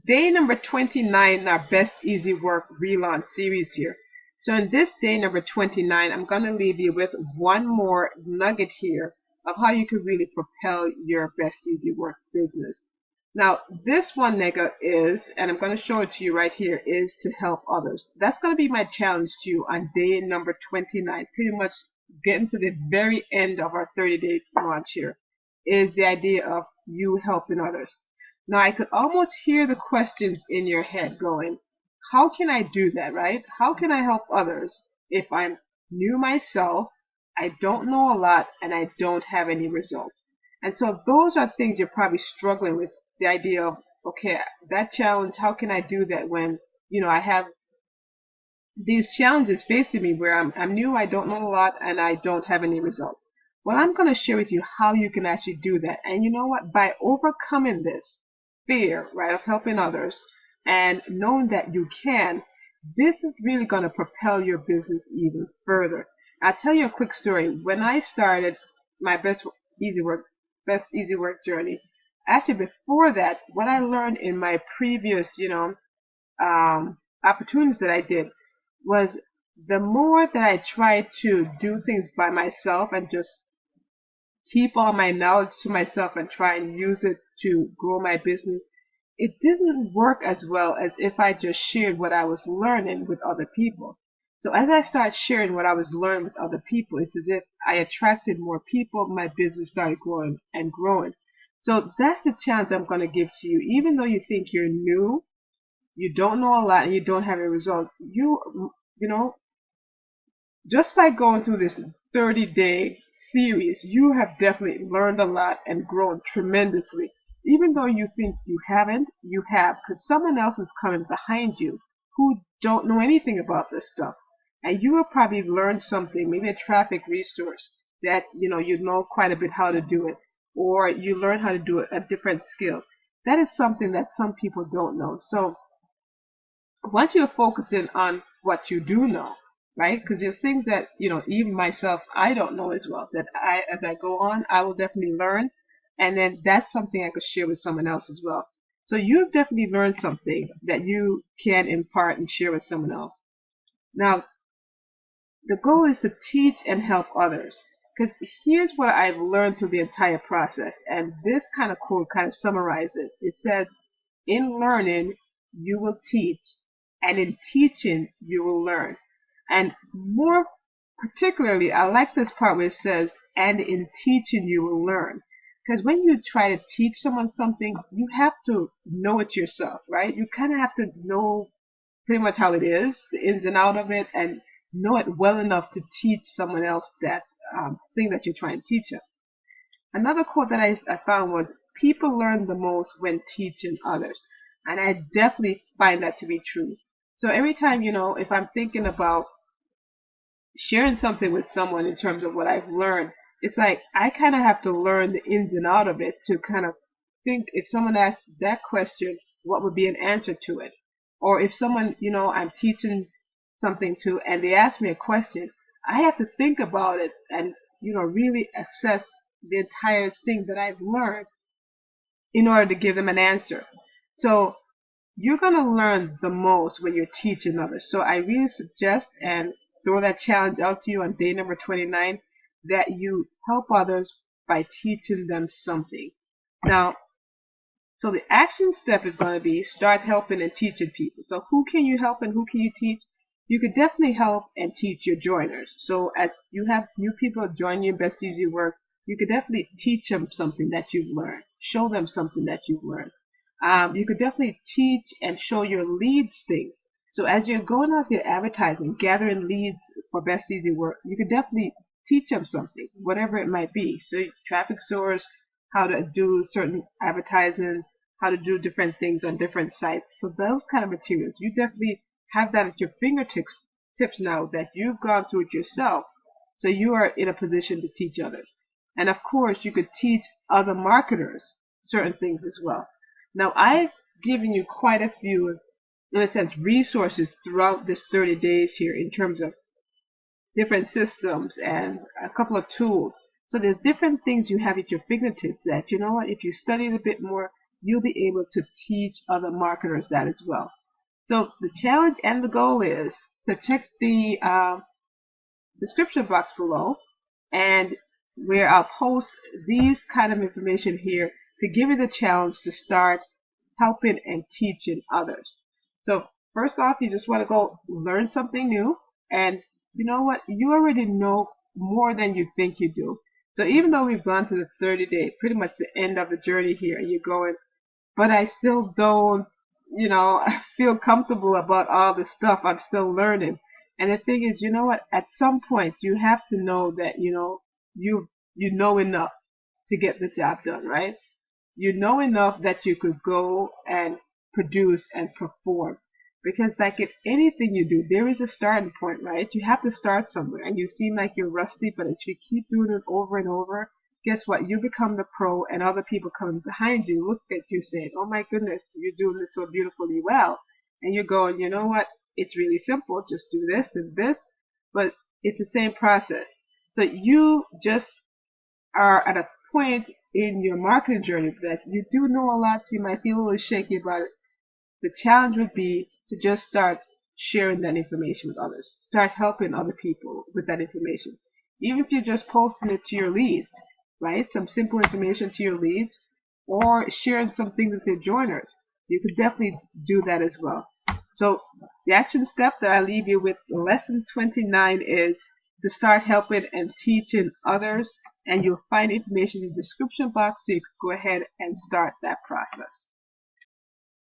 day number 29 in our Best Easy Work Relaunch series here. So in this day number 29, I'm going to leave you with one more nugget here of how you can really propel your Best Easy Work business. Now, this one nugget is, and I'm going to show it to you right here, is to help others. That's going to be my challenge to you on day number 29, pretty much getting to the very end of our 30-day launch here, is the idea of you helping others. Now, I could almost hear the questions in your head going, how can I do that, right? How can I help others if I'm new myself, I don't know a lot, and I don't have any results? And so those are things you're probably struggling with, the idea of, okay, that challenge, how can I do that when, I have these challenges facing me where I'm new, I don't know a lot, and I don't have any results. Well, I'm going to share with you how you can actually do that. And you know what? By overcoming this fear, right, of helping others and knowing that you can, this is really going to propel your business even further. I'll tell you a quick story. When I started my best easy work journey, actually before that, what I learned in my previous, opportunities that I did was the more that I tried to do things by myself and just keep all my knowledge to myself and try and use it to grow my business, it didn't work as well as if I just shared what I was learning with other people. So as I started sharing what I was learning with other people, it's as if I attracted more people, my business started growing and growing. So that's the challenge I'm going to give to you. Even though you think you're new, you don't know a lot, and you don't have a result, you know, just by going through this 30-day series, you have definitely learned a lot and grown tremendously. Even though you think you haven't, you have, because someone else is coming behind you who don't know anything about this stuff. And you will probably learn something, maybe a traffic resource that, you know quite a bit how to do it, or you learn how to do it, a different skill. That is something that some people don't know. So once you're focusing on what you do know, right? Because there's things that, even myself, I don't know as well, that as I go on, I will definitely learn. And then that's something I could share with someone else as well. So you've definitely learned something that you can impart and share with someone else. Now, the goal is to teach and help others. Because here's what I've learned through the entire process. And this kind of quote kind of summarizes. It says, in learning, you will teach, and in teaching, you will learn. And more particularly, I like this part where it says, and in teaching, you will learn. Because when you try to teach someone something, you have to know it yourself, right? You kind of have to know pretty much how it is, the ins and out of it, and know it well enough to teach someone else that thing that you're trying to teach them. Another quote that I found was, people learn the most when teaching others. And I definitely find that to be true. So every time, if I'm thinking about sharing something with someone in terms of what I've learned, it's like I kind of have to learn the ins and out of it to kind of think, if someone asks that question, what would be an answer to it? Or if someone, I'm teaching something to and they ask me a question, I have to think about it and, really assess the entire thing that I've learned in order to give them an answer. So you're going to learn the most when you're teaching others. So I really suggest and throw that challenge out to you on day number 29 that you help others by teaching them something. Now, so the action step is going to be start helping and teaching people. So who can you help and who can you teach? You could definitely help and teach your joiners. So as you have new people join you in Best Easy Work, you could definitely teach them something that you've learned. Show them something that you've learned. You could definitely teach and show your leads things. So as you're going out there advertising, gathering leads for Best Easy Work, you could definitely teach them something, whatever it might be. So traffic source, how to do certain advertising, how to do different things on different sites. So those kind of materials, you definitely have that at your fingertips now that you've gone through it yourself. So you are in a position to teach others. And of course, you could teach other marketers certain things as well. Now, I've given you quite a few, in a sense, resources throughout this 30 days here in terms of different systems and a couple of tools. So there's different things you have at your fingertips that, you know what, if you study it a bit more, you'll be able to teach other marketers that as well. So the challenge and the goal is to check the description box below, and where I'll post these kind of information here to give you the challenge to start helping and teaching others. So first off, you just want to go learn something new, and you know what? You already know more than you think you do. So even though we've gone to the 30-day, pretty much the end of the journey here, and you're going, but I still don't, feel comfortable about all the stuff I'm still learning. And the thing is, you know what? At some point, you have to know that you know enough to get the job done, right? You know enough that you could go and produce and perform. Because like in anything you do, there is a starting point, right? You have to start somewhere, and you seem like you're rusty, but if you keep doing it over and over, guess what? You become the pro, and other people coming behind you look at you saying, "Oh my goodness, you're doing this so beautifully well," and you're going, "You know what? It's really simple. Just do this and this," but it's the same process. So you just are at a point in your marketing journey that you do know a lot. You might feel a little shaky about it. The challenge would be to just start sharing that information with others. Start helping other people with that information. Even if you're just posting it to your leads, right? Some simple information to your leads, or sharing some things with your joiners. You could definitely do that as well. So the action step that I leave you with, lesson 29, is to start helping and teaching others, and you'll find information in the description box so you can go ahead and start that process.